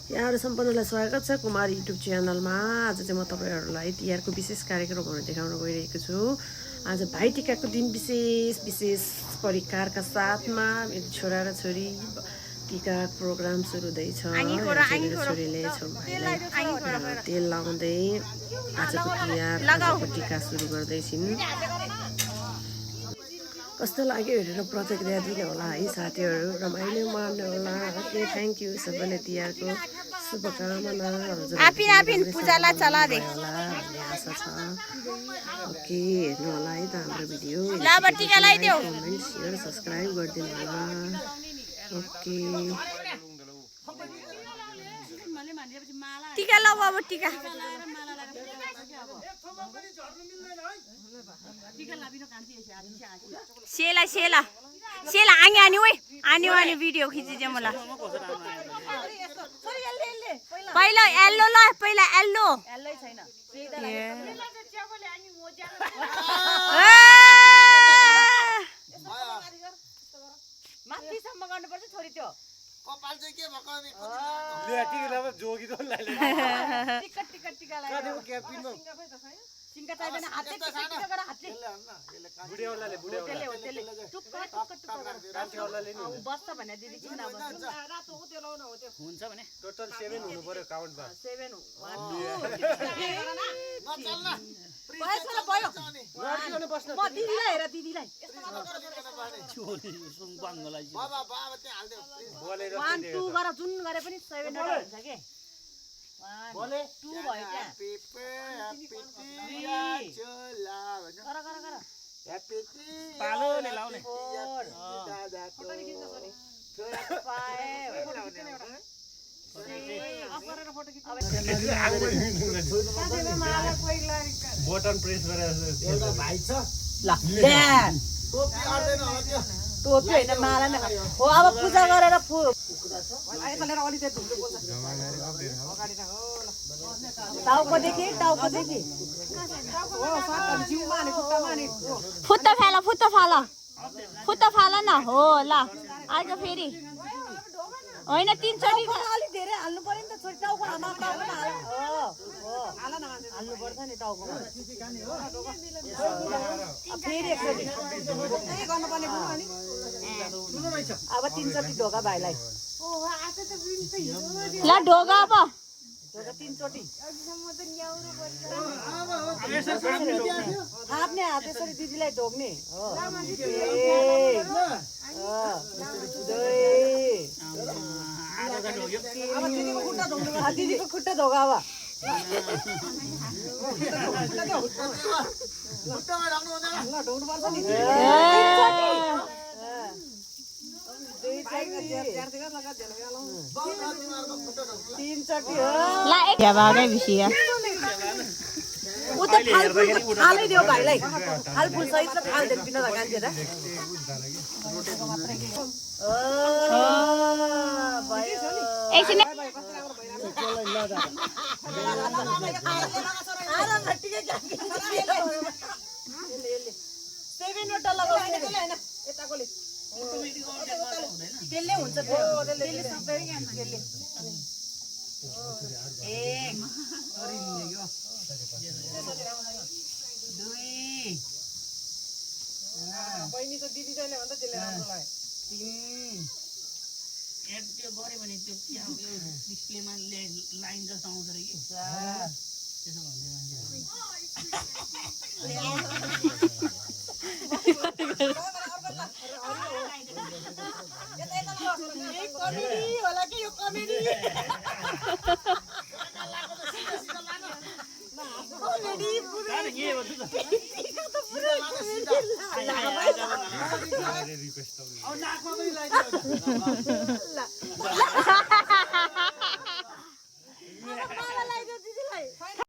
यहाँहरु सम्पूर्णलाई स्वागत छ कुमार युट्युब च्यानलमा। आज चाहिँ म तपाईहरुलाई तिहारको विशेष कार्यक्रमहरु देखाउन गइरहेको छु। आज भाइ टिकाको दिन विशेष परिकारका साथमा मेरो छोरा र छोरी टिका प्रोग्राम सुरु हुँदै छ। छोरीले तेल लाउँदै आजको तिहार आजको टिका सुरु गर्दै छिन्। कस्तो लाग्यो हेरेर प्रतिक्रिया दिनु होला है साथीहरु, रमाइलो मान्नु होला। ओके, थ्यांक यू सबैले तिहारको शुभकामनाहरु आपिन पूजाला चला दे आशा छ। ओके, हेर्नु होला है त हाम्रो भिडियो। टिका लगाइदेऊ, कमेन्ट शेयर सब्स्क्राइब गरिदिनु होला। ओके, टिका लगाऊ अब टिका सेला सेला सेला आनी आनी ओए आनी भिडियो खिचिदियो मलाई। पहिला येल्लो ल, पहिला येल्लो छैन माथिसम्म गर्नुपर्छ छोरी। त्यो कपाल चाहिँ के भएको अनि टिका जोगी त लाले टिका टिका लाग्यो सिंगा चाहिदैन। हातले टिका गरेर हातले बुढेवालाले टुक्क टुक्क टुक्क कान्थेवालाले नि बस्छ भने दिदी किन नबस्छ। रातो हो त्यो लाउन हो, त्यो हुन्छ भने टोटल 7 हुनु पर्यो काउन्टमा। 7 हो 1 2 नचल्न भयो गर्दिन बस्न। म दिदीलाई हेर, दिदीलाई छोरी सुङबाङलाई बाबा बाबा चाहिँ हाल्दियो बोलेर 1 2 गरेर जुन गरे पनि 7 वटा हुन्छ के। 1 2 भयो त्यहाँ। पालोले लाउने बटन प्रेस गरेर एउटा भाइ छ ल टोपी आर्दैन होला त्यो टोपी हैन माला नै हो। अब पूजा गरेर टाउको देखि फुत्ता फाला न हो। ल आज फेरि होइन 3 चोटी अलि धेरै हाल्नु पर्यो नि त छोरी। टाउकोमा हाल्नु पर्छ नि टाउकोमा। फेरि एकचोटि अब 3 चोटि ढोका भाइलाई। ल ढोका अब ढोका 3 चोटि थाप्ने हात यसरी दिदीलाई ढोक्ने हो। दिदीको खुट्टा ढोका अब थालै देऊ भाइलाई। फलफुल सहित थाल दिनु पिन कान्छे र त्यसले हुन्छ बहिनी त दिदी छैन भन्दा त्यसले राम्रो लाग्यो। 3 त्यो गरे भने त्यो डिस्प्लेमा लाइन जस्तो आउँछ रे कि त्यसो भन्दै कमेडी होला कि यो कमेडी रिक्वेस्ट